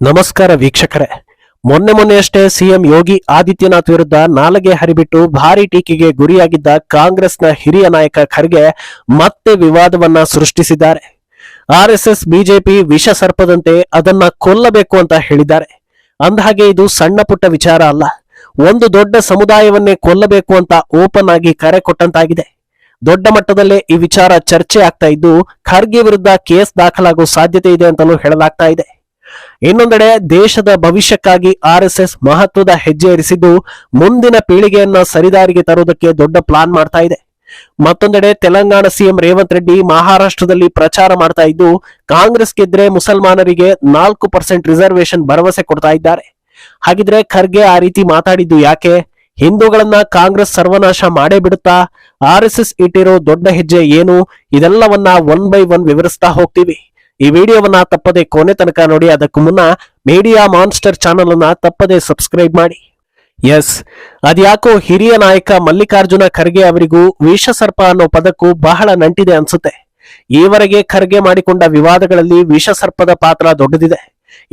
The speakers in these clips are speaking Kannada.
ನಮಸ್ಕಾರ ವೀಕ್ಷಕರೇ. ಮೊನ್ನೆಯಷ್ಟೇ ಸಿಎಂ ಯೋಗಿ ಆದಿತ್ಯನಾಥ್ ವಿರುದ್ಧ ನಾಲಗೆ ಹರಿಬಿಟ್ಟು ಭಾರಿ ಟೀಕೆಗೆ ಗುರಿಯಾಗಿದ್ದ ಕಾಂಗ್ರೆಸ್ನ ಹಿರಿಯ ನಾಯಕ ಖರ್ಗೆ ಮತ್ತೆ ವಿವಾದವನ್ನ ಸೃಷ್ಟಿಸಿದ್ದಾರೆ. ಆರ್ಎಸ್ಎಸ್ ಬಿಜೆಪಿ ವಿಷ ಸರ್ಪದಂತೆ ಅದನ್ನ ಕೊಲ್ಲಬೇಕು ಅಂತ ಹೇಳಿದ್ದಾರೆ. ಅಂದಹಾಗೆ ಇದು ಸಣ್ಣ ಪುಟ್ಟ ವಿಚಾರ ಅಲ್ಲ, ಒಂದು ದೊಡ್ಡ ಸಮುದಾಯವನ್ನೇ ಕೊಲ್ಲಬೇಕು ಅಂತ ಓಪನ್ ಆಗಿ ಕರೆ ಕೊಟ್ಟಂತಾಗಿದೆ. ದೊಡ್ಡ ಮಟ್ಟದಲ್ಲೇ ಈ ವಿಚಾರ ಚರ್ಚೆ ಆಗ್ತಾ ಇದ್ದು ಖರ್ಗೆ ವಿರುದ್ಧ ಕೇಸ್ ದಾಖಲಾಗುವ ಸಾಧ್ಯತೆ ಇದೆ ಅಂತಲೂ ಹೇಳಲಾಗ್ತಾ ಇದೆ. ಇನ್ನೊಂದೆಡೆ ದೇಶದ ಭವಿಷ್ಯಕ್ಕಾಗಿ ಆರ್ಎಸ್ಎಸ್ ಮಹತ್ವದ ಹೆಜ್ಜೆ ಇರಿಸಿದ್ದು ಮುಂದಿನ ಪೀಳಿಗೆಯನ್ನ ಸರಿದಾರಿಗೆ ತರುವುದಕ್ಕೆ ದೊಡ್ಡ ಪ್ಲಾನ್ ಮಾಡ್ತಾ ಇದೆ. ಮತ್ತೊಂದೆಡೆ ತೆಲಂಗಾಣ ಸಿಎಂ ರೇವಂತ್ ರೆಡ್ಡಿ ಮಹಾರಾಷ್ಟ್ರದಲ್ಲಿ ಪ್ರಚಾರ ಮಾಡ್ತಾ ಇದ್ದು ಕಾಂಗ್ರೆಸ್ ಗೆದ್ರೆ ಮುಸಲ್ಮಾನರಿಗೆ 4% ರಿಸರ್ವೇಶನ್ ಭರವಸೆ ಕೊಡ್ತಾ ಇದ್ದಾರೆ. ಹಾಗಿದ್ರೆ ಖರ್ಗೆ ಆ ರೀತಿ ಮಾತಾಡಿದ್ದು ಯಾಕೆ? ಹಿಂದೂಗಳನ್ನ ಕಾಂಗ್ರೆಸ್ ಸರ್ವನಾಶ ಮಾಡೇ ಬಿಡುತ್ತಾ? ಆರ್ಎಸ್ಎಸ್ ಇಟ್ಟಿರೋ ದೊಡ್ಡ ಹೆಜ್ಜೆ ಏನು? ಇದೆಲ್ಲವನ್ನ ಒನ್ ಬೈ ಒನ್ ವಿವರಿಸ್ತಾ ಹೋಗ್ತೀವಿ. ಈ ವಿಡಿಯೋವನ್ನ ತಪ್ಪದೆ ಕೊನೆ ತನಕ ನೋಡಿ. ಅದಕ್ಕೂ ಮುನ್ನ ಮೀಡಿಯಾ ಮಾನ್ಸ್ಟರ್ ಚಾನಲ್ ಅನ್ನ ತಪ್ಪದೆ ಸಬ್ಸ್ಕ್ರೈಬ್ ಮಾಡಿ. ಎಸ್, ಅದ್ಯಾಕೋ ಹಿರಿಯ ನಾಯಕ ಮಲ್ಲಿಕಾರ್ಜುನ ಖರ್ಗೆ ಅವರಿಗೂ ವಿಷಸರ್ಪ ಅನ್ನೋ ಪದಕ್ಕೂ ಬಹಳ ನಂಟಿದೆ ಅನ್ಸುತ್ತೆ. ಈವರೆಗೆ ಖರ್ಗೆ ಮಾಡಿಕೊಂಡ ವಿವಾದಗಳಲ್ಲಿ ವಿಷಸರ್ಪದ ಪಾತ್ರ ದೊಡ್ಡದಿದೆ.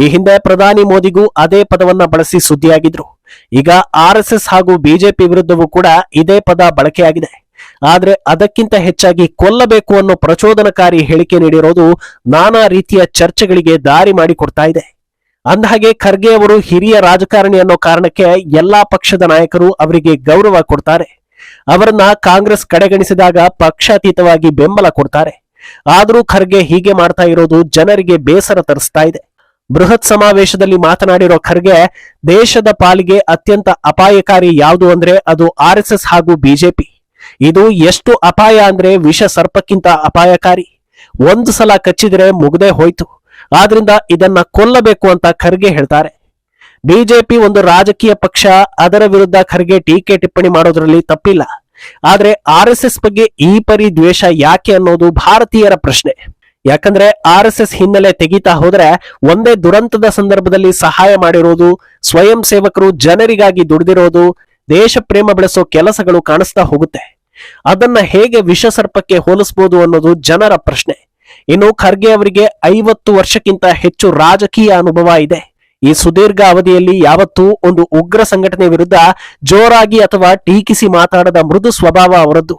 ಈ ಹಿಂದೆ ಪ್ರಧಾನಿ ಮೋದಿಗೂ ಅದೇ ಪದವನ್ನ ಬಳಸಿ ಸುದ್ದಿಯಾಗಿದ್ರು. ಈಗ ಆರ್ಎಸ್ಎಸ್ ಹಾಗೂ ಬಿಜೆಪಿ ವಿರುದ್ಧವೂ ಕೂಡ ಇದೇ ಪದ ಬಳಕೆಯಾಗಿದೆ. ಆದ್ರೆ ಅದಕ್ಕಿಂತ ಹೆಚ್ಚಾಗಿ ಕೊಲ್ಲಬೇಕು ಅನ್ನೋ ಪ್ರಚೋದನಕಾರಿ ಹೇಳಿಕೆ ನೀಡಿರೋದು ನಾನಾ ರೀತಿಯ ಚರ್ಚೆಗಳಿಗೆ ದಾರಿ ಮಾಡಿಕೊಡ್ತಾ ಇದೆ. ಅಂದಹಾಗೆ ಖರ್ಗೆ ಅವರು ಹಿರಿಯ ರಾಜಕಾರಣಿ ಅನ್ನೋ ಕಾರಣಕ್ಕೆ ಎಲ್ಲಾ ಪಕ್ಷದ ನಾಯಕರು ಅವರಿಗೆ ಗೌರವ ಕೊಡ್ತಾರೆ. ಅವರನ್ನ ಕಾಂಗ್ರೆಸ್ ಕಡೆಗಣಿಸಿದಾಗ ಪಕ್ಷಾತೀತವಾಗಿ ಬೆಂಬಲ ಕೊಡ್ತಾರೆ. ಆದ್ರೂ ಖರ್ಗೆ ಹೀಗೆ ಮಾಡ್ತಾ ಇರೋದು ಜನರಿಗೆ ಬೇಸರ ತರಿಸ್ತಾ ಇದೆ. ಬೃಹತ್ ಸಮಾವೇಶದಲ್ಲಿ ಮಾತನಾಡಿರೋ ಖರ್ಗೆ ದೇಶದ ಪಾಲಿಗೆ ಅತ್ಯಂತ ಅಪಾಯಕಾರಿ ಯಾವುದು ಅಂದ್ರೆ ಅದು ಆರ್ಎಸ್ಎಸ್ ಹಾಗೂ ಬಿಜೆಪಿ. ಇದು ಎಷ್ಟು ಅಪಾಯ ಅಂದ್ರೆ ವಿಷ ಸರ್ಪಕ್ಕಿಂತ ಅಪಾಯಕಾರಿ. ಒಂದು ಸಲ ಕಚ್ಚಿದ್ರೆ ಮುಗ್ದೇ ಹೋಯ್ತು. ಆದ್ರಿಂದ ಇದನ್ನ ಕೊಲ್ಲಬೇಕು ಅಂತ ಖರ್ಗೆ ಹೇಳ್ತಾರೆ. ಬಿಜೆಪಿ ಒಂದು ರಾಜಕೀಯ ಪಕ್ಷ, ಅದರ ವಿರುದ್ಧ ಖರ್ಗೆ ಟೀಕೆ ಟಿಪ್ಪಣಿ ಮಾಡೋದ್ರಲ್ಲಿ ತಪ್ಪಿಲ್ಲ. ಆದ್ರೆ ಆರ್ಎಸ್ಎಸ್ ಬಗ್ಗೆ ಈ ಪರಿ ದ್ವೇಷ ಯಾಕೆ ಅನ್ನೋದು ಭಾರತೀಯರ ಪ್ರಶ್ನೆ. ಯಾಕಂದ್ರೆ ಆರ್ಎಸ್ಎಸ್ ಹಿನ್ನೆಲೆ ತೆಗಿತಾ ಹೋದ್ರೆ ಒಂದೇ ದುರಂತದ ಸಂದರ್ಭದಲ್ಲಿ ಸಹಾಯ ಮಾಡಿರೋದು, ಸ್ವಯಂ ಸೇವಕರು ಜನರಿಗಾಗಿ ದುಡಿದಿರೋದು, ದೇಶ ಪ್ರೇಮ ಬೆಳೆಸೋ ಕೆಲಸಗಳು ಕಾಣಿಸ್ತಾ ಹೋಗುತ್ತೆ. ಅದನ್ನ ಹೇಗೆ ವಿಷಸರ್ಪಕ್ಕೆ ಹೋಲಿಸಬಹುದು ಅನ್ನೋದು ಜನರ ಪ್ರಶ್ನೆ. ಇನ್ನು ಖರ್ಗೆ ಅವರಿಗೆ 50 ವರ್ಷಕ್ಕಿಂತ ಹೆಚ್ಚು ರಾಜಕೀಯ ಅನುಭವ ಇದೆ. ಈ ಸುದೀರ್ಘ ಅವಧಿಯಲ್ಲಿ ಯಾವತ್ತೂ ಒಂದು ಉಗ್ರ ಸಂಘಟನೆ ವಿರುದ್ಧ ಜೋರಾಗಿ ಅಥವಾ ಟೀಕಿಸಿ ಮಾತಾಡದ ಮೃದು ಸ್ವಭಾವ ಅವರದ್ದು.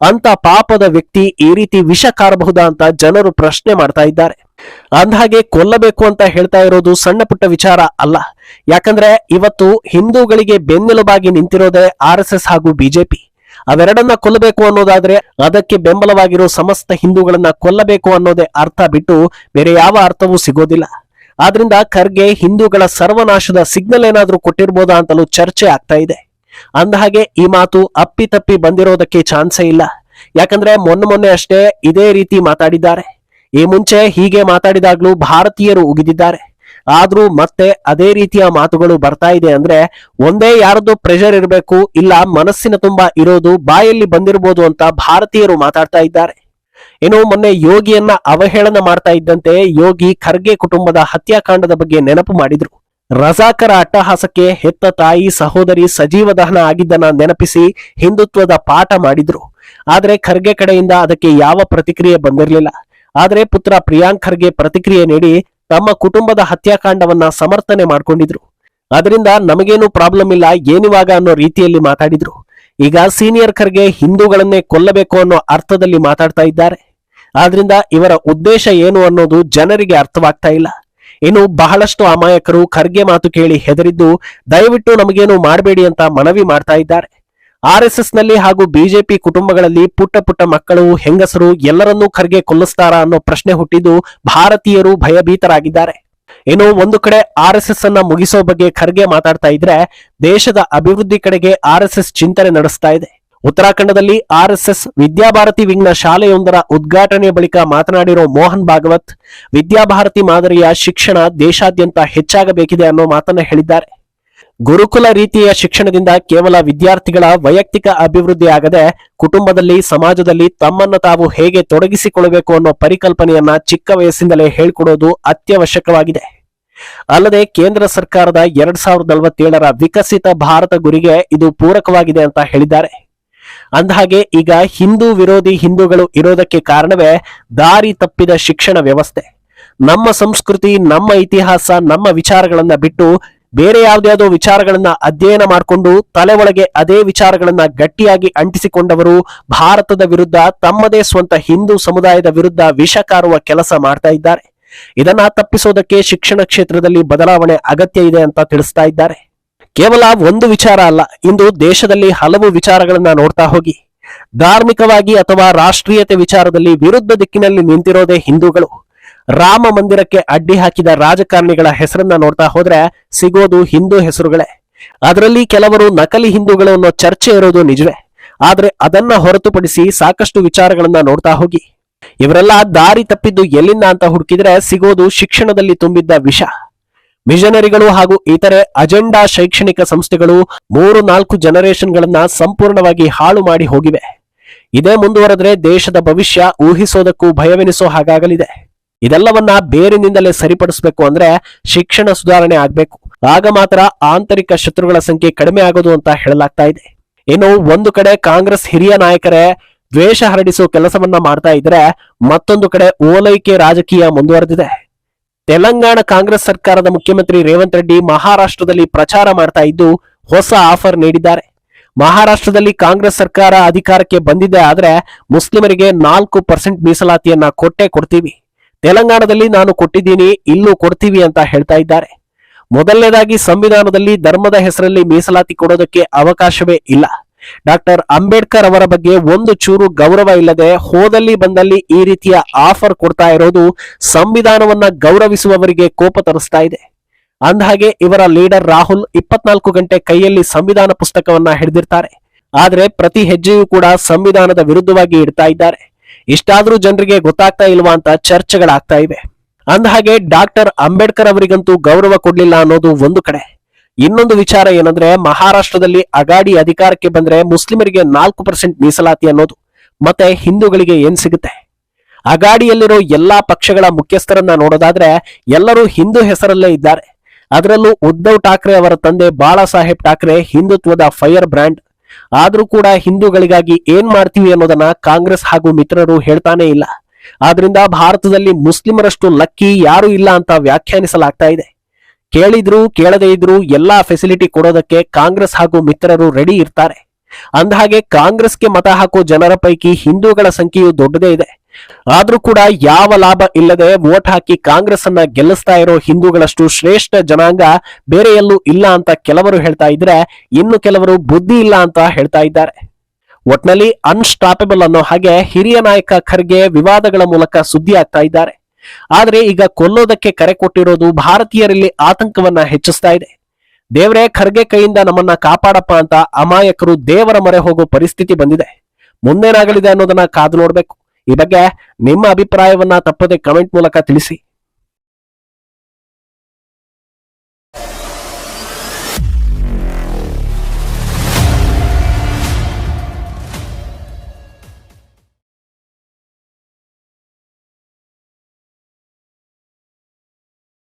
ಅಂತ ಪಾಪದ ವ್ಯಕ್ತಿ ಈ ರೀತಿ ವಿಷ ಕಾರಬಹುದಾ ಅಂತ ಜನರು ಪ್ರಶ್ನೆ ಮಾಡ್ತಾ ಇದ್ದಾರೆ. ಅಂದಹಾಗೆ ಕೊಲ್ಲಬೇಕು ಅಂತ ಹೇಳ್ತಾ ಇರೋದು ಸಣ್ಣ ಪುಟ್ಟ ವಿಚಾರ ಅಲ್ಲ. ಯಾಕಂದ್ರೆ ಇವತ್ತು ಹಿಂದೂಗಳಿಗೆ ಬೆನ್ನೆಲುಬಾಗಿ ನಿಂತಿರೋದೇ ಆರ್ಎಸ್ಎಸ್ ಹಾಗೂ ಬಿಜೆಪಿ. ಅವೆರಡನ್ನ ಕೊಲ್ಲಬೇಕು ಅನ್ನೋದಾದ್ರೆ ಅದಕ್ಕೆ ಬೆಂಬಲವಾಗಿರೋ ಸಮಸ್ತ ಹಿಂದೂಗಳನ್ನ ಕೊಲ್ಲಬೇಕು ಅನ್ನೋದೇ ಅರ್ಥ ಬಿಟ್ಟು ಬೇರೆ ಯಾವ ಅರ್ಥವೂ ಸಿಗೋದಿಲ್ಲ. ಆದ್ರಿಂದ ಖರ್ಗೆ ಹಿಂದೂಗಳ ಸರ್ವನಾಶದ ಸಿಗ್ನಲ್ ಏನಾದ್ರೂ ಕೊಟ್ಟಿರ್ಬೋದಾ ಅಂತಲೂ ಚರ್ಚೆ ಆಗ್ತಾ ಇದೆ. ಅಂದಹಾಗೆ ಈ ಮಾತು ಅಪ್ಪಿತಪ್ಪಿ ಬಂದಿರೋದಕ್ಕೆ ಚಾನ್ಸೇ ಇಲ್ಲ. ಯಾಕಂದ್ರೆ ಮೊನ್ನೆ ಅಷ್ಟೇ ಇದೇ ರೀತಿ ಮಾತಾಡಿದ್ದಾರೆ. ಈ ಮುಂಚೆ ಹೀಗೆ ಮಾತಾಡಿದಾಗ್ಲೂ ಭಾರತೀಯರು ಉಗಿದಿದ್ದಾರೆ. ಆದ್ರೂ ಮತ್ತೆ ಅದೇ ರೀತಿಯ ಮಾತುಗಳು ಬರ್ತಾ ಇದೆ ಅಂದ್ರೆ ಒಂದೇ ಯಾರದ್ದು ಪ್ರೆಷರ್ ಇರಬೇಕು, ಇಲ್ಲ ಮನಸ್ಸಿನ ತುಂಬಾ ಇರೋದು ಬಾಯಲ್ಲಿ ಬಂದಿರಬಹುದು ಅಂತ ಭಾರತೀಯರು ಮಾತಾಡ್ತಾ ಇದ್ದಾರೆ. ಇನ್ನು ಮೊನ್ನೆ ಯೋಗಿಯನ್ನ ಅವಹೇಳನ ಮಾಡ್ತಾ ಇದ್ದಂತೆ ಯೋಗಿ ಖರ್ಗೆ ಕುಟುಂಬದ ಹತ್ಯಾಕಾಂಡದ ಬಗ್ಗೆ ನೆನಪು ಮಾಡಿದ್ರು. ರಜಾಕರ ಅಟ್ಟಹಾಸಕ್ಕೆ ಹೆತ್ತ ತಾಯಿ ಸಹೋದರಿ ಸಜೀವ ದಹನ ಆಗಿದ್ದನ್ನ ನೆನಪಿಸಿ ಹಿಂದುತ್ವದ ಪಾಠ ಮಾಡಿದ್ರು. ಆದ್ರೆ ಖರ್ಗೆ ಕಡೆಯಿಂದ ಅದಕ್ಕೆ ಯಾವ ಪ್ರತಿಕ್ರಿಯೆ ಬಂದಿರಲಿಲ್ಲ. ಆದ್ರೆ ಪುತ್ರ ಪ್ರಿಯಾಂಕ್ ಖರ್ಗೆ ಪ್ರತಿಕ್ರಿಯೆ ನೀಡಿ ತಮ್ಮ ಕುಟುಂಬದ ಹತ್ಯಾಕಾಂಡವನ್ನ ಸಮರ್ಥನೆ ಮಾಡ್ಕೊಂಡಿದ್ರು. ಅದರಿಂದ ನಮಗೇನು ಪ್ರಾಬ್ಲಮ್ ಇಲ್ಲ ಏನಿವಾಗ ಅನ್ನೋ ರೀತಿಯಲ್ಲಿ ಮಾತಾಡಿದ್ರು. ಈಗ ಸೀನಿಯರ್ ಖರ್ಗೆ ಹಿಂದೂಗಳನ್ನೇ ಕೊಲ್ಲಬೇಕು ಅನ್ನೋ ಅರ್ಥದಲ್ಲಿ ಮಾತಾಡ್ತಾ ಇದ್ದಾರೆ. ಆದ್ರಿಂದ ಇವರ ಉದ್ದೇಶ ಏನು ಅನ್ನೋದು ಜನರಿಗೆ ಅರ್ಥವಾಗ್ತಾ ಇಲ್ಲ. ಇನ್ನು ಬಹಳಷ್ಟು ಅಮಾಯಕರು ಖರ್ಗೆ ಮಾತು ಕೇಳಿ ಹೆದರಿದ್ದು ದಯವಿಟ್ಟು ನಮಗೇನು ಮಾಡಬೇಡಿ ಅಂತ ಮನವಿ ಮಾಡ್ತಾ ಇದ್ದಾರೆ. ಆರ್ಎಸ್ಎಸ್ ನಲ್ಲಿ ಹಾಗೂ ಬಿಜೆಪಿ ಕುಟುಂಬಗಳಲ್ಲಿ ಪುಟ್ಟ ಪುಟ್ಟ ಮಕ್ಕಳು, ಹೆಂಗಸರು ಎಲ್ಲರನ್ನೂ ಖರ್ಗೆ ಕೊಲ್ಲಿಸ್ತಾರಾ ಅನ್ನೋ ಪ್ರಶ್ನೆ ಹುಟ್ಟಿದ್ದು ಭಾರತೀಯರು ಭಯಭೀತರಾಗಿದ್ದಾರೆ. ಇನ್ನು ಒಂದು ಕಡೆ ಆರ್ಎಸ್ಎಸ್ ಅನ್ನ ಮುಗಿಸೋ ಬಗ್ಗೆ ಖರ್ಗೆ ಮಾತಾಡ್ತಾ ಇದ್ರೆ ದೇಶದ ಅಭಿವೃದ್ಧಿ ಕಡೆಗೆ ಆರ್ಎಸ್ಎಸ್ ಚಿಂತನೆ ನಡೆಸ್ತಾ ಇದೆ. ಉತ್ತರಾಖಂಡದಲ್ಲಿ ಆರ್ಎಸ್ಎಸ್ ವಿದ್ಯಾಭಾರತಿ ವಿಂಗ್ನ ಶಾಲೆಯೊಂದರ ಉದ್ಘಾಟನೆ ಬಳಿಕ ಮಾತನಾಡಿರೋ ಮೋಹನ್ ಭಾಗವತ್ ವಿದ್ಯಾಭಾರತಿ ಮಾದರಿಯ ಶಿಕ್ಷಣ ದೇಶಾದ್ಯಂತ ಹೆಚ್ಚಾಗಬೇಕಿದೆ ಅನ್ನೋ ಮಾತನ್ನ ಹೇಳಿದ್ದಾರೆ. ಗುರುಕುಲ ರೀತಿಯ ಶಿಕ್ಷಣದಿಂದ ಕೇವಲ ವಿದ್ಯಾರ್ಥಿಗಳ ವೈಯಕ್ತಿಕ ಅಭಿವೃದ್ಧಿ ಆಗದೆ ಕುಟುಂಬದಲ್ಲಿ, ಸಮಾಜದಲ್ಲಿ ತಮ್ಮನ್ನ ತಾವು ಹೇಗೆ ತೊಡಗಿಸಿಕೊಳ್ಳಬೇಕು ಅನ್ನೋ ಪರಿಕಲ್ಪನೆಯನ್ನ ಚಿಕ್ಕ ವಯಸ್ಸಿಂದಲೇ ಹೇಳ್ಕೊಡೋದು ಅತ್ಯವಶ್ಯಕವಾಗಿದೆ. ಅಲ್ಲದೆ ಕೇಂದ್ರ ಸರ್ಕಾರದ 2047ರ ವಿಕಸಿತ ಭಾರತ ಗುರಿಗೆ ಇದು ಪೂರಕವಾಗಿದೆ ಅಂತ ಹೇಳಿದ್ದಾರೆ. ಅಂದಹಾಗೆ ಈಗ ಹಿಂದೂ ವಿರೋಧಿ ಹಿಂದೂಗಳು ಇರೋದಕ್ಕೆ ಕಾರಣವೇ ದಾರಿ ತಪ್ಪಿದ ಶಿಕ್ಷಣ ವ್ಯವಸ್ಥೆ. ನಮ್ಮ ಸಂಸ್ಕೃತಿ, ನಮ್ಮ ಇತಿಹಾಸ, ನಮ್ಮ ವಿಚಾರಗಳನ್ನ ಬಿಟ್ಟು ಬೇರೆ ಯಾವುದ್ಯಾವುದೋ ವಿಚಾರಗಳನ್ನ ಅಧ್ಯಯನ ಮಾಡಿಕೊಂಡು ತಲೆ ಒಳಗೆ ಅದೇ ವಿಚಾರಗಳನ್ನ ಗಟ್ಟಿಯಾಗಿ ಅಂಟಿಸಿಕೊಂಡವರು ಭಾರತದ ವಿರುದ್ಧ, ತಮ್ಮದೇ ಸ್ವಂತ ಹಿಂದೂ ಸಮುದಾಯದ ವಿರುದ್ಧ ವಿಷ ಕಾರುವ ಕೆಲಸ ಮಾಡ್ತಾ ಇದ್ದಾರೆ. ಇದನ್ನ ತಪ್ಪಿಸೋದಕ್ಕೆ ಶಿಕ್ಷಣ ಕ್ಷೇತ್ರದಲ್ಲಿ ಬದಲಾವಣೆ ಅಗತ್ಯ ಇದೆ ಅಂತ ತಿಳಿಸ್ತಾ ಇದ್ದಾರೆ. ಕೇವಲ ಒಂದು ವಿಚಾರ ಅಲ್ಲ, ಇಂದು ದೇಶದಲ್ಲಿ ಹಲವು ವಿಚಾರಗಳನ್ನ ನೋಡ್ತಾ ಹೋಗಿ ಧಾರ್ಮಿಕವಾಗಿ ಅಥವಾ ರಾಷ್ಟ್ರೀಯತೆ ವಿಚಾರದಲ್ಲಿ ವಿರುದ್ಧ ದಿಕ್ಕಿನಲ್ಲಿ ನಿಂತಿರೋದೇ ಹಿಂದೂಗಳು. ರಾಮ ಮಂದಿರಕ್ಕೆ ಅಡ್ಡಿ ಹಾಕಿದ ರಾಜಕಾರಣಿಗಳ ಹೆಸರನ್ನ ನೋಡ್ತಾ ಹೋದ್ರೆ ಸಿಗೋದು ಹಿಂದೂ ಹೆಸರುಗಳೇ. ಅದರಲ್ಲಿ ಕೆಲವರು ನಕಲಿ ಹಿಂದೂಗಳು ಅನ್ನೋ ಚರ್ಚೆ ಇರೋದು ನಿಜವೇ. ಆದ್ರೆ ಅದನ್ನ ಹೊರತುಪಡಿಸಿ ಸಾಕಷ್ಟು ವಿಚಾರಗಳನ್ನ ನೋಡ್ತಾ ಹೋಗಿ ಇವರೆಲ್ಲ ದಾರಿ ತಪ್ಪಿದ್ದು ಎಲ್ಲಿಂದ ಅಂತ ಹುಡುಕಿದ್ರೆ ಸಿಗೋದು ಶಿಕ್ಷಣದಲ್ಲಿ ತುಂಬಿದ್ದ ವಿಷ. ಮಿಷನರಿಗಳು ಹಾಗೂ ಇತರೆ ಅಜೆಂಡಾ ಶೈಕ್ಷಣಿಕ ಸಂಸ್ಥೆಗಳು 3-4 ಜನರೇಷನ್ಗಳನ್ನ ಸಂಪೂರ್ಣವಾಗಿ ಹಾಳು ಮಾಡಿ ಹೋಗಿವೆ. ಇದೇ ಮುಂದುವರೆದ್ರೆ ದೇಶದ ಭವಿಷ್ಯ ಊಹಿಸೋದಕ್ಕೂ ಭಯವೆನಿಸೋ ಹಾಗಾಗಲಿದೆ. ಇದೆಲ್ಲವನ್ನ ಬೇರಿನಿಂದಲೇ ಸರಿಪಡಿಸಬೇಕು ಅಂದ್ರೆ ಶಿಕ್ಷಣ ಸುಧಾರಣೆ ಆಗ್ಬೇಕು. ಆಗ ಮಾತ್ರ ಆಂತರಿಕ ಶತ್ರುಗಳ ಸಂಖ್ಯೆ ಕಡಿಮೆ ಆಗೋದು ಅಂತ ಹೇಳಲಾಗ್ತಾ ಇದೆ. ಇನ್ನು ಒಂದು ಕಡೆ ಕಾಂಗ್ರೆಸ್ ಹಿರಿಯ ನಾಯಕರೇ ದ್ವೇಷ ಹರಡಿಸೋ ಕೆಲಸವನ್ನ ಮಾಡ್ತಾ ಇದ್ರೆ, ಮತ್ತೊಂದು ಕಡೆ ಓಲೈಕೆ ರಾಜಕೀಯ ಮುಂದುವರೆದಿದೆ. ತೆಲಂಗಾಣ ಕಾಂಗ್ರೆಸ್ ಸರ್ಕಾರದ ಮುಖ್ಯಮಂತ್ರಿ ರೇವಂತ್ ರೆಡ್ಡಿ ಮಹಾರಾಷ್ಟ್ರದಲ್ಲಿ ಪ್ರಚಾರ ಮಾಡ್ತಾ ಇದ್ದು ಹೊಸ ಆಫರ್ ನೀಡಿದ್ದಾರೆ. ಮಹಾರಾಷ್ಟ್ರದಲ್ಲಿ ಕಾಂಗ್ರೆಸ್ ಸರ್ಕಾರ ಅಧಿಕಾರಕ್ಕೆ ಬಂದಿದೆ ಆದ್ರೆ ಮುಸ್ಲಿಮರಿಗೆ 4% ಮೀಸಲಾತಿಯನ್ನ ಕೊಡ್ತೀವಿ, ತೆಲಂಗಾಣದಲ್ಲಿ ನಾನು ಕೊಟ್ಟಿದ್ದೀನಿ, ಇಲ್ಲೂ ಕೊಡ್ತೀವಿ ಅಂತ ಹೇಳ್ತಾ ಇದ್ದಾರೆ. ಮೊದಲನೇದಾಗಿ ಸಂವಿಧಾನದಲ್ಲಿ ಧರ್ಮದ ಹೆಸರಲ್ಲಿ ಮೀಸಲಾತಿ ಕೊಡೋದಕ್ಕೆ ಅವಕಾಶವೇ ಇಲ್ಲ. ಡಾಕ್ಟರ್ ಅಂಬೇಡ್ಕರ್ ಅವರ ಬಗ್ಗೆ ಒಂದು ಚೂರು ಗೌರವ ಇಲ್ಲದೆ ಹೋದಲ್ಲಿ ಬಂದಲ್ಲಿ ಈ ರೀತಿಯ ಆಫರ್ ಕೊಡ್ತಾ ಇರೋದು ಸಂವಿಧಾನವನ್ನ ಗೌರವಿಸುವವರಿಗೆ ಕೋಪ ತರಿಸ್ತಾ ಇದೆ. ಅಂದಹಾಗೆ ಇವರ ಲೀಡರ್ ರಾಹುಲ್ 24 ಗಂಟೆ ಕೈಯಲ್ಲಿ ಸಂವಿಧಾನ ಪುಸ್ತಕವನ್ನ ಹಿಡಿದಿರ್ತಾರೆ. ಆದ್ರೆ ಪ್ರತಿ ಹೆಜ್ಜೆಯೂ ಕೂಡ ಸಂವಿಧಾನದ ವಿರುದ್ಧವಾಗಿ ಇಡ್ತಾ ಇದ್ದಾರೆ. ಇಷ್ಟಾದ್ರೂ ಜನರಿಗೆ ಗೊತ್ತಾಗ್ತಾ ಇಲ್ವಾ ಅಂತ ಚರ್ಚೆಗಳಾಗ್ತಾ ಇವೆ. ಅಂದಹಾಗೆ ಡಾಕ್ಟರ್ ಅಂಬೇಡ್ಕರ್ ಅವರಿಗಂತೂ ಗೌರವ ಕೊಡ್ಲಿಲ್ಲ ಅನ್ನೋದು ಒಂದು ಕಡೆ. ಇನ್ನೊಂದು ವಿಚಾರ ಏನಂದ್ರೆ, ಮಹಾರಾಷ್ಟ್ರದಲ್ಲಿ ಅಗಾಡಿ ಅಧಿಕಾರಕ್ಕೆ ಬಂದ್ರೆ ಮುಸ್ಲಿಮರಿಗೆ 4% ಮೀಸಲಾತಿ ಅನ್ನೋದು ಮತ್ತೆ ಹಿಂದೂಗಳಿಗೆ ಏನ್ ಸಿಗುತ್ತೆ? ಅಗಾಡಿಯಲ್ಲಿರೋ ಎಲ್ಲಾ ಪಕ್ಷಗಳ ಮುಖ್ಯಸ್ಥರನ್ನ ನೋಡೋದಾದ್ರೆ ಎಲ್ಲರೂ ಹಿಂದೂ ಹೆಸರಲ್ಲೇ ಇದ್ದಾರೆ. ಅದರಲ್ಲೂ ಉದ್ಧವ್ ಠಾಕ್ರೆ ಅವರ ತಂದೆ ಬಾಳಾ ಸಾಹೇಬ್ ಠಾಕ್ರೆ ಹಿಂದುತ್ವದ ಫೈರ್ ಬ್ರ್ಯಾಂಡ್. ಆದ್ರೂ ಕೂಡ ಹಿಂದೂಗಳಿಗಾಗಿ ಏನ್ ಮಾಡ್ತೀವಿ ಅನ್ನೋದನ್ನ ಕಾಂಗ್ರೆಸ್ ಹಾಗೂ ಮಿತ್ರರು ಹೇಳ್ತಾನೆ ಇಲ್ಲ. ಆದ್ರಿಂದ ಭಾರತದಲ್ಲಿ ಮುಸ್ಲಿಮರಷ್ಟು ಲಕ್ಕಿ ಯಾರು ಇಲ್ಲ ಅಂತ ವ್ಯಾಖ್ಯಾನಿಸಲಾಗ್ತಾ ಇದೆ. ಕೇಳಿದ್ರು ಕೇಳದೇ ಇದ್ರು ಎಲ್ಲಾ ಫೆಸಿಲಿಟಿ ಕೊಡೋದಕ್ಕೆ ಕಾಂಗ್ರೆಸ್ ಹಾಗೂ ಮಿತ್ರರು ರೆಡಿ ಇರ್ತಾರೆ. ಅಂದಹಾಗೆ ಕಾಂಗ್ರೆಸ್ಗೆ ಮತ ಹಾಕೋ ಜನರ ಪೈಕಿ ಹಿಂದೂಗಳ ಸಂಖ್ಯೆಯು ದೊಡ್ಡದೇ ಇದೆ. ಆದ್ರೂ ಕೂಡ ಯಾವ ಲಾಭ ಇಲ್ಲದೆ ವೋಟ್ ಹಾಕಿ ಕಾಂಗ್ರೆಸ್ ಅನ್ನ ಗೆಲ್ಲಿಸ್ತಾ ಇರೋ ಹಿಂದೂಗಳಷ್ಟು ಶ್ರೇಷ್ಠ ಜನಾಂಗ ಬೇರೆ ಎಲ್ಲೂ ಇಲ್ಲ ಅಂತ ಕೆಲವರು ಹೇಳ್ತಾ ಇದ್ರೆ, ಇನ್ನು ಕೆಲವರು ಬುದ್ಧಿ ಇಲ್ಲ ಅಂತ ಹೇಳ್ತಾ ಇದ್ದಾರೆ. ಒಟ್ನಲ್ಲಿ ಅನ್ಸ್ಟಾಪಬಲ್ ಅನ್ನೋ ಹಾಗೆ ಹಿರಿಯ ನಾಯಕ ಖರ್ಗೆ ವಿವಾದಗಳ ಮೂಲಕ ಸುದ್ದಿ ಆಗ್ತಾ ಇದ್ದಾರೆ. ಆದ್ರೆ ಈಗ ಕೊಲ್ಲೋದಕ್ಕೆ ಕರೆ ಕೊಟ್ಟಿರೋದು ಭಾರತೀಯರಲ್ಲಿ ಆತಂಕವನ್ನ ಹೆಚ್ಚಿಸ್ತಾ ಇದೆ. ದೇವರೇ ಖರ್ಗೆ ಕೈಯಿಂದ ನಮ್ಮನ್ನ ಕಾಪಾಡಪ್ಪ ಅಂತ ಅಮಾಯಕರು ದೇವರ ಮೊರೆ ಹೋಗೋ ಪರಿಸ್ಥಿತಿ ಬಂದಿದೆ. ಮುಂದೇನಾಗಲಿದೆ ಅನ್ನೋದನ್ನ ಕಾದು ನೋಡ್ಬೇಕು. ಈ ಬಗ್ಗೆ ನಿಮ್ಮ ಅಭಿಪ್ರಾಯವನ್ನ ತಪ್ಪದೆ ಕಮೆಂಟ್ ಮೂಲಕ ತಿಳಿಸಿ.